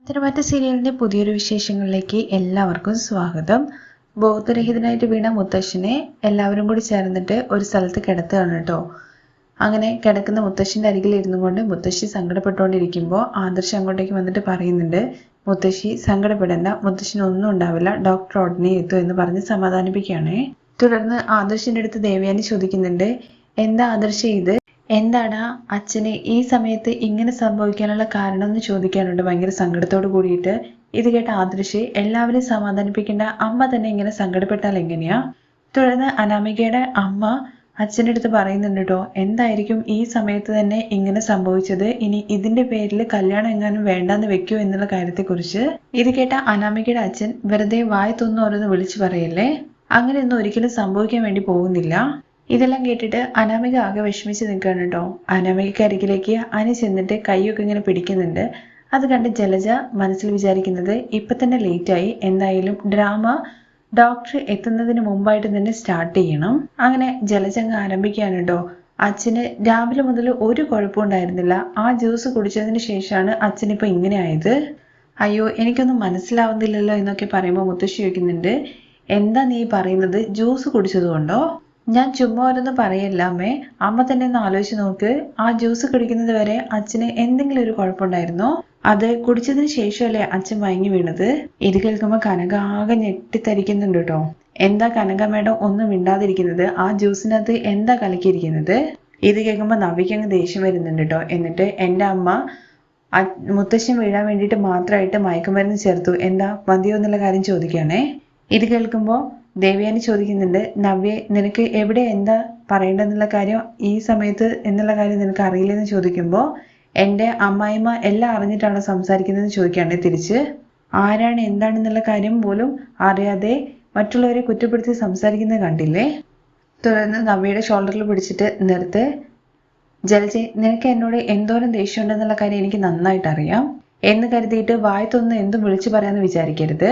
തിരുമാറ്റ സീരിയലിന്റെ പുതിയൊരു വിശേഷങ്ങളിലേക്ക് എല്ലാവർക്കും സ്വാഗതം. ബോധരഹിതനായിട്ട് വീണ മുത്തശ്ശനെ എല്ലാവരും കൂടി ചേർന്നിട്ട് ഒരു സ്ഥലത്ത് കിടത്തുകയാണ് കേട്ടോ. അങ്ങനെ കിടക്കുന്ന മുത്തശ്ശിന്റെ അരികിൽ ഇരുന്നു കൊണ്ട് മുത്തശ്ശി സങ്കടപ്പെട്ടുകൊണ്ടിരിക്കുമ്പോൾ ആദർശ് അങ്ങോട്ടേക്ക് വന്നിട്ട് പറയുന്നുണ്ട്, മുത്തശ്ശി സങ്കടപ്പെടേണ്ട, മുത്തശ്ശിനൊന്നും ഉണ്ടാവില്ല, ഡോക്ടർ ഉടനെ എത്തും എന്ന് പറഞ്ഞ് സമാധാനിപ്പിക്കുകയാണേ. തുടർന്ന് ആദർശിന്റെ അടുത്ത് ദേവയാനി ചോദിക്കുന്നുണ്ട്, എന്താ ആദർശ് ഇത്, എന്താടാ അച്ഛനെ ഈ സമയത്ത് ഇങ്ങനെ സംഭവിക്കാനുള്ള കാരണം എന്ന് ചോദിക്കാനുണ്ട് ഭയങ്കര സങ്കടത്തോട് കൂടിയിട്ട്. ഇത് കേട്ട ആദർശ്, എല്ലാവരും സമാധാനിപ്പിക്കേണ്ട, അമ്മ തന്നെ ഇങ്ങനെ സങ്കടപ്പെട്ടാൽ എങ്ങനെയാ. തുടർന്ന് അനാമികയുടെ അമ്മ അച്ഛൻ്റെ അടുത്ത് പറയുന്നുണ്ട് കേട്ടോ, എന്തായിരിക്കും ഈ സമയത്ത് തന്നെ ഇങ്ങനെ സംഭവിച്ചത്, ഇനി ഇതിന്റെ പേരിൽ കല്യാണം എങ്ങാനും വേണ്ടാന്ന് വെക്കൂ എന്നുള്ള കാര്യത്തെക്കുറിച്ച്. ഇത് കേട്ട അനാമികയുടെ അച്ഛൻ വെറുതെ വായത്തൊന്നും ഓരോന്ന് വിളിച്ചു പറയല്ലേ, അങ്ങനെയൊന്നും ഒരിക്കലും സംഭവിക്കാൻ വേണ്ടി പോകുന്നില്ല. ഇതെല്ലാം കേട്ടിട്ട് അനാമിക ആകെ വിഷമിച്ച് നിൽക്കുകയാണ് കേട്ടോ. അനാമികയ്ക്ക് അരികിലേക്ക് അനി ചെന്നിട്ട് കൈയൊക്കെ ഇങ്ങനെ പിടിക്കുന്നുണ്ട്. അത് കണ്ട് ജലജ മനസ്സിൽ വിചാരിക്കുന്നത്, ഇപ്പം തന്നെ ലേറ്റായി, എന്തായാലും ഡ്രാമ ഡോക്ടർ എത്തുന്നതിന് മുമ്പായിട്ട് തന്നെ സ്റ്റാർട്ട് ചെയ്യണം. അങ്ങനെ ജലജ അങ്ങ് ആരംഭിക്കുകയാണ് കേട്ടോ. അച്ഛന് രാവിലെ മുതൽ ഒരു കുഴപ്പമുണ്ടായിരുന്നില്ല, ആ ജ്യൂസ് കുടിച്ചതിന് ശേഷമാണ് അച്ഛനിപ്പോൾ ഇങ്ങനെ ആയത്. അയ്യോ എനിക്കൊന്നും മനസ്സിലാവുന്നില്ലല്ലോ എന്നൊക്കെ പറയുമ്പോൾ മുത്തശ്ശി ചോദിക്കുന്നുണ്ട്, എന്താ നീ പറയുന്നത്, ജ്യൂസ് കുടിച്ചതുകൊണ്ടോ? ഞാൻ ചുമ്മാ ഓരോന്ന് പറയല്ല അമ്മേ, അമ്മ തന്നെ ഒന്ന് ആലോചിച്ച് നോക്ക്, ആ ജ്യൂസ് കുടിക്കുന്നത് വരെ അച്ഛന് എന്തെങ്കിലും ഒരു കുഴപ്പമുണ്ടായിരുന്നോ? അത് കുടിച്ചതിന് ശേഷമല്ലേ അച്ഛൻ മയങ്ങി വീണത്. ഇത് കേൾക്കുമ്പോൾ കനക ആകെ ഞെട്ടിത്തരിക്കുന്നുണ്ട് കേട്ടോ. എന്താ കനക മേഡം ഒന്നും മിണ്ടാതിരിക്കുന്നത്, ആ ജ്യൂസിനകത്ത് എന്താ കലക്കിയിരിക്കുന്നത്? ഇത് കേൾക്കുമ്പോൾ നവിക്കങ്ങ് ദേഷ്യം വരുന്നുണ്ട് കേട്ടോ. എന്നിട്ട് എൻ്റെ അമ്മ മുത്തശ്ശൻ വീഴാൻ വേണ്ടിയിട്ട് മാത്രമായിട്ട് മയക്കുമരുന്ന് ചേർത്തു, എന്താ മതിയോ എന്നുള്ള കാര്യം ചോദിക്കുകയാണേ. ഇത് കേൾക്കുമ്പോൾ ദേവയാനി ചോദിക്കുന്നുണ്ട്, നവ്യെ നിനക്ക് എവിടെ എന്താ പറയേണ്ടതെന്നുള്ള കാര്യം ഈ സമയത്ത് എന്നുള്ള കാര്യം നിനക്ക് അറിയില്ലെന്ന് ചോദിക്കുമ്പോൾ, എൻ്റെ അമ്മായിമ്മ എല്ലാം അറിഞ്ഞിട്ടാണ് സംസാരിക്കുന്നതെന്ന് ചോദിക്കുകയാണെ തിരിച്ച്. ആരാണ് എന്താണെന്നുള്ള കാര്യം പോലും അറിയാതെ മറ്റുള്ളവരെ കുറ്റപ്പെടുത്തി സംസാരിക്കുന്നത് കണ്ടില്ലേ. തുടർന്ന് നവ്യയുടെ ഷോൾഡറിൽ പിടിച്ചിട്ട് നിർത്ത്, ജലജെ നിനക്ക് എന്നോട് എന്തോരം ദേഷ്യമുണ്ടെന്നുള്ള കാര്യം എനിക്ക് നന്നായിട്ട് അറിയാം എന്ന് കരുതിയിട്ട് വായത്തൊന്നും എന്തും വിളിച്ചു പറയാമെന്ന് വിചാരിക്കരുത്.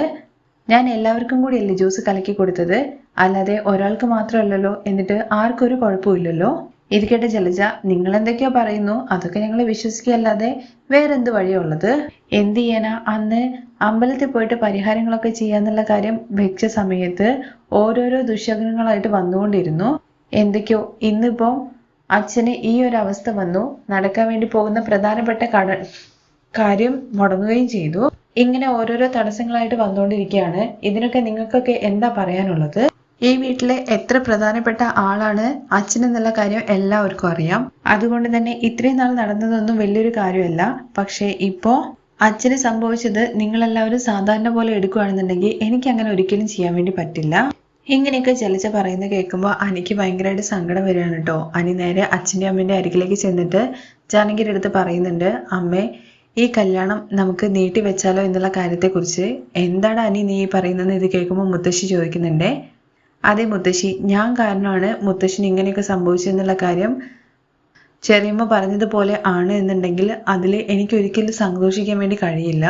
ഞാൻ എല്ലാവർക്കും കൂടിയല്ലേ ജ്യൂസ് കലക്കി കൊടുത്തത്, അല്ലാതെ ഒരാൾക്ക് മാത്രമല്ലല്ലോ, എന്നിട്ട് ആർക്കും ഒരു കുഴപ്പമില്ലല്ലോ. ഇത് കേട്ട ജലജ, നിങ്ങൾ എന്തൊക്കെയോ പറയുന്നു, അതൊക്കെ ഞങ്ങൾ വിശ്വസിക്കുകയല്ലാതെ വേറെന്ത് വഴിയുള്ളത്. എന്ത് ചെയ്യാനാ, അന്ന് അമ്പലത്തിൽ പോയിട്ട് പരിഹാരങ്ങളൊക്കെ ചെയ്യാന്നുള്ള കാര്യം വെച്ച സമയത്ത് ഓരോരോ ദുശകനങ്ങളായിട്ട് വന്നുകൊണ്ടിരുന്നു. എന്തൊക്കെയോ ഇന്നിപ്പോൾ അച്ഛന് ഈ ഒരു അവസ്ഥ വന്നു, നടക്കാൻ വേണ്ടി പോകുന്ന പ്രധാനപ്പെട്ട കാര്യം മുടങ്ങുകയും ചെയ്തു. ഇങ്ങനെ ഓരോരോ തടസ്സങ്ങളായിട്ട് വന്നുകൊണ്ടിരിക്കുകയാണ്. ഇതിനൊക്കെ നിങ്ങൾക്കൊക്കെ എന്താ പറയാനുള്ളത്? ഈ വീട്ടിലെ എത്ര പ്രധാനപ്പെട്ട ആളാണ് അച്ഛൻ എന്നുള്ള കാര്യം എല്ലാവർക്കും അറിയാം. അതുകൊണ്ട് തന്നെ ഇത്രയും നാൾ നടന്നതൊന്നും വലിയൊരു കാര്യമല്ല. പക്ഷേ ഇപ്പോൾ അച്ഛന് സംഭവിച്ചത് നിങ്ങളെല്ലാവരും സാധാരണ പോലെ എടുക്കുകയാണെന്നുണ്ടെങ്കിൽ എനിക്ക് അങ്ങനെ ഒരിക്കലും ചെയ്യാൻ വേണ്ടി പറ്റില്ല. ഇങ്ങനെയൊക്കെ ജലജ പറയുന്നത് കേൾക്കുമ്പോൾ അനിക്ക് ഭയങ്കരമായിട്ട് സങ്കടം വരികയാണ് കേട്ടോ. അനി നേരെ അച്ഛൻ്റെ അമ്മേൻ്റെ അരികിലേക്ക് ചെന്നിട്ട് ജാനകിയുടെ അടുത്ത് പറയുന്നുണ്ട്, അമ്മേ ഈ കല്യാണം നമുക്ക് നീട്ടി വെച്ചാലോ എന്നുള്ള കാര്യത്തെക്കുറിച്ച്. എന്താണ് അനി നീ പറയുന്നതെന്ന് ഇത് കേൾക്കുമ്പോൾ മുത്തശ്ശി ചോദിക്കുന്നുണ്ടേ. അതെ മുത്തശ്ശി, ഞാൻ കാരണമാണ് മുത്തശ്ശിന് ഇങ്ങനെയൊക്കെ സംഭവിച്ചെന്നുള്ള കാര്യം ചെറിയമ്മ പറഞ്ഞതുപോലെ ആണ് എന്നുണ്ടെങ്കിൽ അതിൽ എനിക്കൊരിക്കലും സന്തോഷിക്കാൻ വേണ്ടി കഴിയില്ല.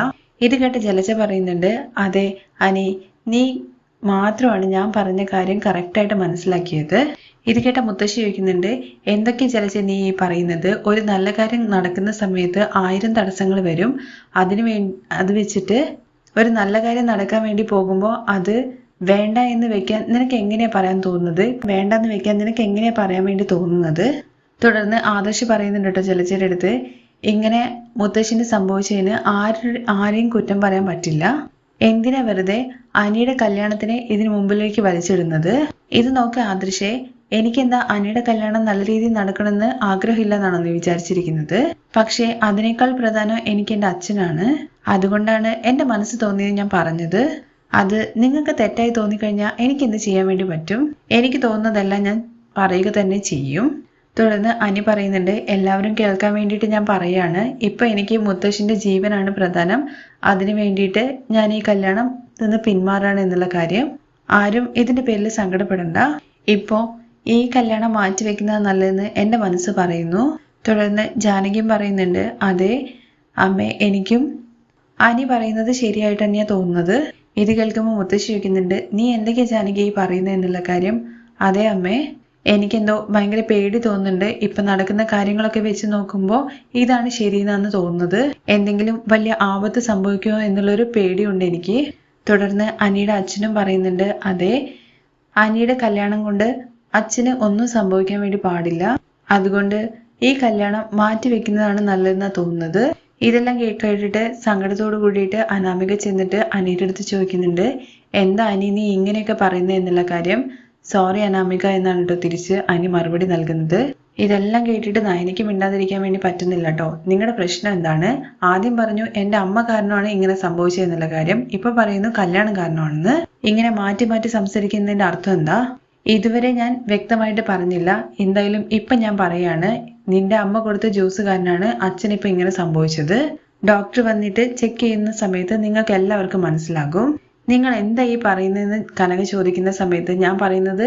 ഇത് കേട്ട് ജലജ പറയുന്നുണ്ട്, അതെ അനി, നീ മാത്രമാണ് ഞാൻ പറഞ്ഞ കാര്യം കറക്റ്റായിട്ട് മനസ്സിലാക്കിയത്. ഇത് കേട്ട മുത്തശ്ശി ചോദിക്കുന്നുണ്ട്, എന്തൊക്കെ ജലജ നീ ഈ പറയുന്നത്, ഒരു നല്ല കാര്യം നടക്കുന്ന സമയത്ത് 1000 തടസ്സങ്ങൾ വരും, അത് വെച്ചിട്ട് ഒരു നല്ല കാര്യം നടക്കാൻ വേണ്ടി പോകുമ്പോൾ അത് വേണ്ട എന്ന് വെക്കാൻ നിനക്ക് എങ്ങനെയാ പറയാൻ തോന്നുന്നത്, വേണ്ടെന്ന് വെക്കാൻ നിനക്ക് എങ്ങനെയാ പറയാൻ വേണ്ടി തോന്നുന്നത്? തുടർന്ന് ആദർശ് പറയുന്നുണ്ട് കേട്ടോ ജലജയുടെ അടുത്ത്, ഇങ്ങനെ മുത്തശ്ശിന് സംഭവിച്ചതിന് ആരെയും കുറ്റം പറയാൻ പറ്റില്ല. എന്തിനാ വെറുതെ അനിയുടെ കല്യാണത്തിനെ ഇതിനു മുമ്പിലേക്ക് വലിച്ചിടുന്നത്? ഇത് നോക്ക് ആദർശേ, എനിക്കെന്താ അനിയുടെ കല്യാണം നല്ല രീതിയിൽ നടക്കണമെന്ന് ആഗ്രഹമില്ലെന്നാണോ നീ വിചാരിച്ചിരിക്കുന്നത്? പക്ഷേ അതിനേക്കാൾ പ്രധാനം എനിക്ക് എൻ്റെ അച്ഛനാണ്. അതുകൊണ്ടാണ് എൻ്റെ മനസ്സ് തോന്നിയത് ഞാൻ പറഞ്ഞത്. അത് നിങ്ങൾക്ക് തെറ്റായി തോന്നിക്കഴിഞ്ഞാൽ എനിക്ക് എന്ത് ചെയ്യാൻ വേണ്ടി പറ്റും? എനിക്ക് തോന്നുന്നതെല്ലാം ഞാൻ പറയുക തന്നെ ചെയ്യും. തുടർന്ന് അനി പറയുന്നുണ്ട്, എല്ലാവരും കേൾക്കാൻ വേണ്ടിയിട്ട് ഞാൻ പറയാണ്, ഇപ്പം എനിക്ക് മുത്തശ്ശിൻ്റെ ജീവനാണ് പ്രധാനം, അതിനു വേണ്ടിയിട്ട് ഞാൻ ഈ കല്യാണം നിന്ന് പിന്മാറാണ് എന്നുള്ള കാര്യം. ആരും ഇതിൻ്റെ പേരിൽ സങ്കടപ്പെടണ്ട. ഇപ്പോൾ ഈ കല്യാണം മാറ്റിവെക്കുന്നത് നല്ലതെന്ന് എൻ്റെ മനസ്സ് പറയുന്നു. തുടർന്ന് ജാനകിയും പറയുന്നുണ്ട്, അതെ അമ്മേ, എനിക്കും അനി പറയുന്നത് ശരിയായിട്ട് തന്നെയാണ് തോന്നുന്നത്. ഇത് കേൾക്കുമ്പോൾ മുത്തശ്ശി ചോദിക്കുന്നുണ്ട്, നീ എന്തൊക്കെയാ ജാനകി പറയുന്നത് എന്നുള്ള കാര്യം? അതെ അമ്മേ, എനിക്കെന്തോ ഭയങ്കര പേടി തോന്നുന്നുണ്ട്. ഇപ്പൊ നടക്കുന്ന കാര്യങ്ങളൊക്കെ വെച്ച് നോക്കുമ്പോൾ ഇതാണ് ശരിയെന്നാണ് തോന്നുന്നത്. എന്തെങ്കിലും വലിയ ആപത്ത് സംഭവിക്കുമോ എന്നുള്ളൊരു പേടിയുണ്ട് എനിക്ക്. തുടർന്ന് അനിയുടെ അച്ഛനും പറയുന്നുണ്ട്, അതെ, അനിയുടെ കല്യാണം കൊണ്ട് അച്ഛന് ഒന്നും സംഭവിക്കാൻ വേണ്ടി പാടില്ല. അതുകൊണ്ട് ഈ കല്യാണം മാറ്റി വെക്കുന്നതാണ് നല്ലതെന്നാണ് തോന്നുന്നത്. ഇതെല്ലാം കേട്ടിട്ട് സങ്കടത്തോട് കൂടിയിട്ട് അനാമിക ചെന്നിട്ട് അനിയുടെ അടുത്ത് ചോദിക്കുന്നുണ്ട്, എന്താ അനി നീ ഇങ്ങനെയൊക്കെ പറയുന്നത് എന്നുള്ള കാര്യം. സോറി അനാമിക എന്നാണ് കേട്ടോ തിരിച്ച് അനി മറുപടി നൽകുന്നത്. ഇതെല്ലാം കേട്ടിട്ട് നയനയ്ക്ക് മിണ്ടാതിരിക്കാൻ വേണ്ടി പറ്റുന്നില്ല കേട്ടോ. നിങ്ങളുടെ പ്രശ്നം എന്താണ്? ആദ്യം പറഞ്ഞു എന്റെ അമ്മ കാരണമാണ് ഇങ്ങനെ സംഭവിച്ചതെന്നുള്ള കാര്യം, ഇപ്പൊ പറയുന്നു കല്യാണം കാരണമാണെന്ന്. ഇങ്ങനെ മാറ്റി മാറ്റി സംസാരിക്കുന്നതിന്റെ അർത്ഥം എന്താ? ഇതുവരെ ഞാൻ വ്യക്തമായിട്ട് പറഞ്ഞില്ല. എന്തായാലും ഇപ്പൊ ഞാൻ പറയാണ്, നിന്റെ അമ്മ കൊടുത്ത ജ്യൂസ് കാരനാണ് അച്ഛനിപ്പൊ ഇങ്ങനെ സംഭവിച്ചത്. ഡോക്ടർ വന്നിട്ട് ചെക്ക് ചെയ്യുന്ന സമയത്ത് നിങ്ങൾക്ക് എല്ലാവർക്കും മനസ്സിലാകും. നിങ്ങൾ എന്താ ഈ പറയുന്നതെന്ന് കനക ചോദിക്കുന്ന സമയത്ത് ഞാൻ പറയുന്നത്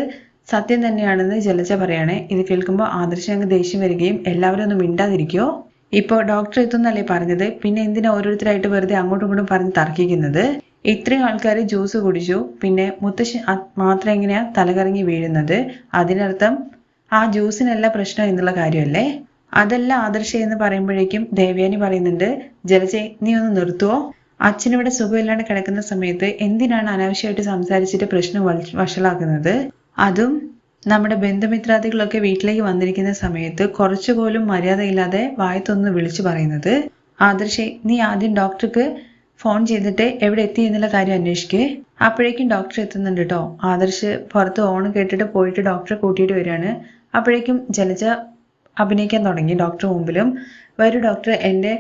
സത്യം തന്നെയാണെന്ന് ജലജ പറയണേ. ഇത് കേൾക്കുമ്പോൾ ആദർശ് അങ്ങ് ദേഷ്യം വരികയും എല്ലാവരും ഒന്ന് മിണ്ടാതിരിക്കോ, ഇപ്പൊ ഡോക്ടർ എത്തുന്നല്ലേ പറഞ്ഞത്, പിന്നെ എന്തിനാ ഓരോരുത്തരായിട്ട് വെറുതെ അങ്ങോട്ടും ഇങ്ങോട്ടും പറഞ്ഞ് തർക്കിക്കുന്നത്? ഇത്രയും ആൾക്കാർ ജ്യൂസ് കുടിച്ചു, പിന്നെ മുത്തശ്ശി മാത്രം എങ്ങനെയാ തലകറങ്ങി വീഴുന്നത്? അതിനർത്ഥം ആ ജ്യൂസിനല്ല പ്രശ്നം എന്നുള്ള കാര്യമല്ലേ? അതല്ല ആദർശ എന്ന് പറയുമ്പോഴേക്കും ദേവയാനി പറയുന്നുണ്ട്, ജലജെ നീ ഒന്ന് നിർത്തുവോ? അച്ഛനിവിടെ സുഖമില്ലാണ്ട് കിടക്കുന്ന സമയത്ത് എന്തിനാണ് അനാവശ്യമായിട്ട് സംസാരിച്ചിട്ട് പ്രശ്നം വഷളാക്കുന്നത്? അതും നമ്മുടെ ബന്ധുമിത്രാദികളൊക്കെ വീട്ടിലേക്ക് വന്നിരിക്കുന്ന സമയത്ത് കുറച്ചുപോലും മര്യാദയില്ലാതെ വായത്തൊന്ന് വിളിച്ചു പറയുന്നത്. ആദർശെ നീ ആദ്യം ഡോക്ടർക്ക് ഫോൺ ചെയ്തിട്ട് എവിടെ എത്തി എന്നുള്ള കാര്യം അന്വേഷിക്കേ. അപ്പോഴേക്കും ഡോക്ടർ എത്തുന്നുണ്ട് കേട്ടോ. ആദർശ് പുറത്ത് ഓണം കേട്ടിട്ട് പോയിട്ട് ഡോക്ടറെ കൂട്ടിയിട്ട് വരികയാണ്. അപ്പോഴേക്കും ജലജ അഭിനയിക്കാൻ തുടങ്ങി ഡോക്ടർ മുമ്പിലും. വരൂ ഡോക്ടർ, എൻ്റെ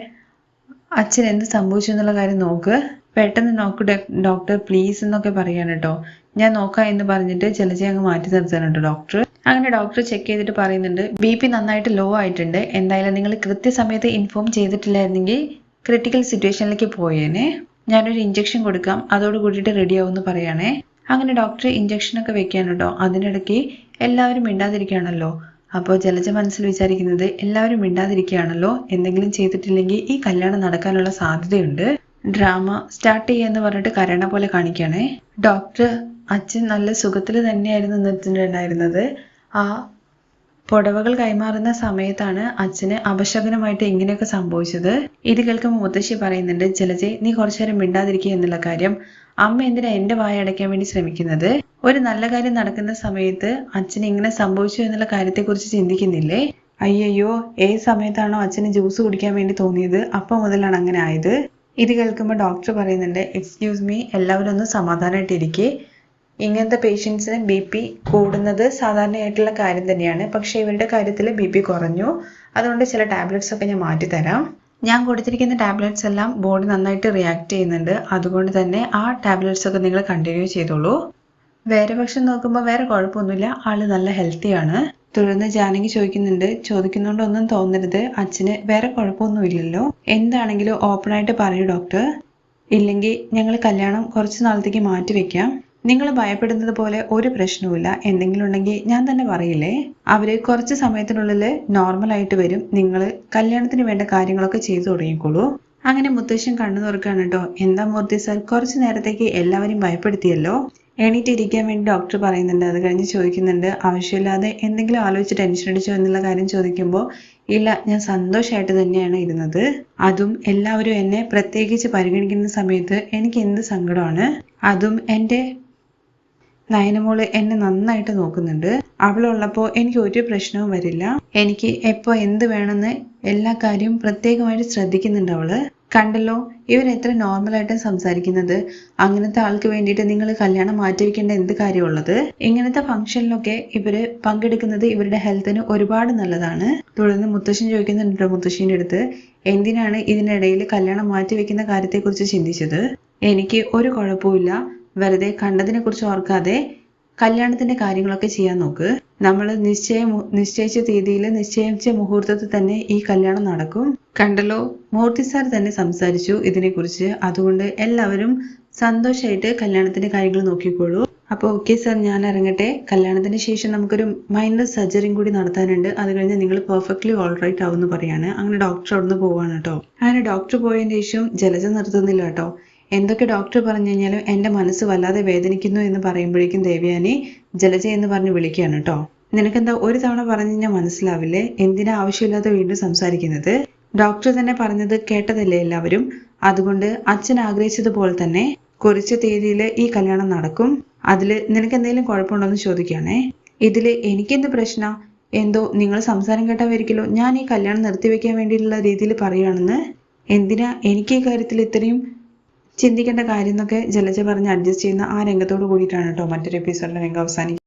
അച്ഛൻ എന്ത് സംഭവിച്ചു എന്നുള്ള കാര്യം നോക്ക്, പെട്ടെന്ന് നോക്ക് ഡോക്ടർ പ്ലീസ് എന്നൊക്കെ പറയാണ് കേട്ടോ. ഞാൻ നോക്കാം എന്ന് പറഞ്ഞിട്ട് ജലജയെ അങ്ങ് മാറ്റി നിർത്താനുണ്ട് ഡോക്ടർ. അങ്ങനെ ഡോക്ടർ ചെക്ക് ചെയ്തിട്ട് പറയുന്നുണ്ട്, BP നന്നായിട്ട് ലോ ആയിട്ടുണ്ട്. എന്തായാലും നിങ്ങൾ കൃത്യസമയത്ത് ഇൻഫോം ചെയ്തിട്ടില്ലായിരുന്നെങ്കിൽ ക്രിട്ടിക്കൽ സിറ്റുവേഷനിലേക്ക് പോയേനെ. ഞാനൊരു ഇഞ്ചക്ഷൻ കൊടുക്കാം, അതോട് കൂടിയിട്ട് റെഡി ആവുമെന്ന് പറയാണേ. അങ്ങനെ ഡോക്ടർ ഇഞ്ചക്ഷനൊക്കെ വെക്കാണ് കേട്ടോ. അതിനിടയ്ക്ക് എല്ലാവരും മിണ്ടാതിരിക്കുകയാണല്ലോ. അപ്പോൾ ജലജ മനസ്സിൽ വിചാരിക്കുന്നത്, എല്ലാവരും മിണ്ടാതിരിക്കുകയാണല്ലോ, എന്തെങ്കിലും ചെയ്തിട്ടില്ലെങ്കിൽ ഈ കല്യാണം നടക്കാനുള്ള സാധ്യതയുണ്ട്. ഡ്രാമ സ്റ്റാർട്ട് ചെയ്യാന്ന് പറഞ്ഞിട്ട് കരണ പോലെ കാണിക്കുകയാണേ. ഡോക്ടർ അച്ഛൻ നല്ല സുഖത്തിൽ തന്നെയായിരുന്നു നിന്നിട്ടുണ്ടായിരുന്നത്. ആ പുടവകൾ കൈമാറുന്ന സമയത്താണ് അച്ഛന് അപശകുനമായിട്ട് ഇങ്ങനെയൊക്കെ സംഭവിച്ചത്. ഇത് കേൾക്കുമ്പോൾ മുത്തശ്ശി പറയുന്നുണ്ട്, ജലജെ നീ കുറച്ചു നേരം മിണ്ടാതിരിക്കുക എന്നുള്ള കാര്യം. അമ്മ എന്തിനാ എന്റെ വായ അടയ്ക്കാൻ വേണ്ടി ശ്രമിക്കുന്നത്? ഒരു നല്ല കാര്യം നടക്കുന്ന സമയത്ത് അച്ഛന് ഇങ്ങനെ സംഭവിച്ചു എന്നുള്ള കാര്യത്തെക്കുറിച്ച് ചിന്തിക്കുന്നില്ലേ? അയ്യോ, ഏത് സമയത്താണോ അച്ഛന് ജ്യൂസ് കുടിക്കാൻ വേണ്ടി തോന്നിയത് അപ്പം മുതലാണ് അങ്ങനെ ആയത്. ഇത് കേൾക്കുമ്പോൾ ഡോക്ടർ പറയുന്നുണ്ട്, എക്സ്ക്യൂസ് മീ, എല്ലാവരും ഒന്ന് സമാധാനമായിട്ടിരിക്കെ. ഇങ്ങനത്തെ പേഷ്യൻസിന് BP കൂടുന്നത് സാധാരണയായിട്ടുള്ള കാര്യം തന്നെയാണ്. പക്ഷേ ഇവരുടെ കാര്യത്തിൽ BP കുറഞ്ഞു. അതുകൊണ്ട് ചില ടാബ്ലറ്റ്സ് ഒക്കെ ഞാൻ മാറ്റിത്തരാം. ഞാൻ കൊടുത്തിരിക്കുന്ന ടാബ്ലറ്റ്സ് എല്ലാം ബോഡി നന്നായിട്ട് റിയാക്ട് ചെയ്യുന്നുണ്ട്. അതുകൊണ്ട് തന്നെ ആ ടാബ്ലറ്റ്സ് ഒക്കെ നിങ്ങൾ കണ്ടിന്യൂ ചെയ്തോളൂ. വേറെ പക്ഷം നോക്കുമ്പോൾ വേറെ കുഴപ്പമൊന്നുമില്ല, ആള് നല്ല ഹെൽത്തിയാണ്. തുടർന്ന് ജാനകി ചോദിക്കുന്നുണ്ട്, ചോദിക്കുന്നതുകൊണ്ടൊന്നും തോന്നരുത്, അച്ഛന് വേറെ കുഴപ്പമൊന്നുമില്ലല്ലോ? എന്താണെങ്കിലും ഓപ്പണായിട്ട് പറയൂ ഡോക്ടർ. ഇല്ലെങ്കിൽ ഞങ്ങൾ കല്യാണം കുറച്ച് നാളത്തേക്ക് മാറ്റി വെക്കാം. നിങ്ങൾ ഭയപ്പെടുന്നത് പോലെ ഒരു പ്രശ്നവുമില്ല. എന്തെങ്കിലും ഉണ്ടെങ്കിൽ ഞാൻ തന്നെ പറയില്ലേ. അവര് കുറച്ച് സമയത്തിനുള്ളിൽ നോർമലായിട്ട് വരും. നിങ്ങൾ കല്യാണത്തിന് വേണ്ട കാര്യങ്ങളൊക്കെ ചെയ്തു തുടങ്ങിക്കോളൂ. അങ്ങനെ മുത്തശ്ശൻ കണ്ണു തുറക്കാണ് കേട്ടോ. എന്താ മൂർത്തി സാർ, കുറച്ചു നേരത്തേക്ക് എല്ലാവരെയും ഭയപ്പെടുത്തിയല്ലോ. എണീറ്റിരിക്കാൻ വേണ്ടി ഡോക്ടർ പറയുന്നുണ്ട്. അത് കഴിഞ്ഞ് ചോദിക്കുന്നുണ്ട്, ആവശ്യമില്ലാതെ എന്തെങ്കിലും ആലോചിച്ച് ടെൻഷൻ അടിച്ചോ എന്നുള്ള കാര്യം ചോദിക്കുമ്പോൾ, ഇല്ല, ഞാൻ സന്തോഷമായിട്ട് തന്നെയാണ് ഇരുന്നത്. അതും എല്ലാവരും എന്നെ പ്രത്യേകിച്ച് പരിഗണിക്കുന്ന സമയത്ത് എനിക്ക് എന്ത് സങ്കടമാണ്. അതും എൻ്റെ നയനമോള് എന്നെ നന്നായിട്ട് നോക്കുന്നുണ്ട്. അവളുള്ളപ്പോൾ എനിക്ക് ഒരു പ്രശ്നവും വരില്ല. എനിക്ക് എപ്പോ എന്ത് വേണമെന്ന് എല്ലാ കാര്യവും പ്രത്യേകമായിട്ട് ശ്രദ്ധിക്കുന്നുണ്ട് അവള്. കണ്ടല്ലോ ഇവരെത്ര നോർമലായിട്ട് സംസാരിക്കുന്നത്. അങ്ങനത്തെ ആൾക്ക് വേണ്ടിയിട്ട് നിങ്ങൾ കല്യാണം മാറ്റിവെക്കേണ്ട എന്ത് കാര്യമുള്ളത്? ഇങ്ങനത്തെ ഫംഗ്ഷനിലൊക്കെ ഇവര് പങ്കെടുക്കുന്നത് ഇവരുടെ ഹെൽത്തിന് ഒരുപാട് നല്ലതാണ്. തുടർന്ന് മുത്തശ്ശൻ ചോദിക്കുന്നുണ്ട് മുത്തശ്ശീൻ്റെ അടുത്ത്, എന്തിനാണ് ഇതിനിടയിൽ കല്യാണം മാറ്റിവെക്കുന്ന കാര്യത്തെക്കുറിച്ച് ചിന്തിച്ചത്? എനിക്ക് ഒരു കുഴപ്പമില്ല. വെറുതെ കണ്ടതിനെ കുറിച്ച് ഓർക്കാതെ കല്യാണത്തിന്റെ കാര്യങ്ങളൊക്കെ ചെയ്യാൻ നോക്ക്. നമ്മൾ നിശ്ചയിച്ച തീയതിയിൽ നിശ്ചയിച്ച മുഹൂർത്തത്തിൽ തന്നെ ഈ കല്യാണം നടക്കും. കണ്ടല്ലോ, മൂർത്തി സാർ തന്നെ സംസാരിച്ചു ഇതിനെക്കുറിച്ച്. അതുകൊണ്ട് എല്ലാവരും സന്തോഷമായിട്ട് കല്യാണത്തിന്റെ കാര്യങ്ങൾ നോക്കിക്കോളൂ. അപ്പോൾ ഓക്കെ സാർ, ഞാൻ ഇറങ്ങട്ടെ. കല്യാണത്തിന് ശേഷം നമുക്കൊരു മൈനർ സർജറിയും കൂടി നടത്താനുണ്ട്. അത് കഴിഞ്ഞ് നിങ്ങൾ പെർഫെക്റ്റ്ലി ഓൾറൈറ്റ് ആവുമെന്ന് പറയാണ്. അങ്ങനെ ഡോക്ടർ അവിടുന്ന് പോവാണ് കേട്ടോ. അങ്ങനെ ഡോക്ടർ പോയതിന് ശേഷം ജലജ നിർത്തുന്നില്ല കേട്ടോ. എന്തൊക്കെ ഡോക്ടർ പറഞ്ഞു കഴിഞ്ഞാലും എൻ്റെ മനസ്സ് വല്ലാതെ വേദനിക്കുന്നു എന്ന് പറയുമ്പോഴേക്കും ദേവയാനി ജലജ എന്ന് പറഞ്ഞ് വിളിക്കുകയാണ് കേട്ടോ. നിനക്കെന്താ ഒരു തവണ പറഞ്ഞു കഴിഞ്ഞാൽ മനസ്സിലാവില്ലേ? എന്തിനാ ആവശ്യമില്ലാതെ വീണ്ടും സംസാരിക്കുന്നത്? ഡോക്ടർ തന്നെ പറഞ്ഞത് കേട്ടതല്ലേ എല്ലാവരും. അതുകൊണ്ട് അച്ഛൻ ആഗ്രഹിച്ചതുപോലെ തന്നെ കുറിച്ച തീയതിയിൽ ഈ കല്യാണം നടക്കും. അതില് നിനക്ക് എന്തെങ്കിലും കുഴപ്പമുണ്ടോന്ന് ചോദിക്കുകയാണേ. ഇതില് എനിക്കെന്ത് പ്രശ്നം? എന്തോ നിങ്ങൾ സംസാരം കേട്ടായിരിക്കല്ലോ ഞാൻ ഈ കല്യാണം നിർത്തിവെക്കാൻ വേണ്ടിയിട്ടുള്ള രീതിയിൽ പറയുകയാണെന്ന്. എന്തിനാ എനിക്ക് ഈ കാര്യത്തിൽ ഇത്രയും ചിന്തിക്കേണ്ട കാര്യം എന്നൊക്കെ ജലജ പറഞ്ഞ് അഡ്ജസ്റ്റ് ചെയ്യുന്ന ആ രംഗത്തോട് കൂടിയിട്ടാണ് കേട്ടോ മറ്റൊരു എപ്പിസോഡിലെ രംഗം അവസാനിക്കുന്നത്.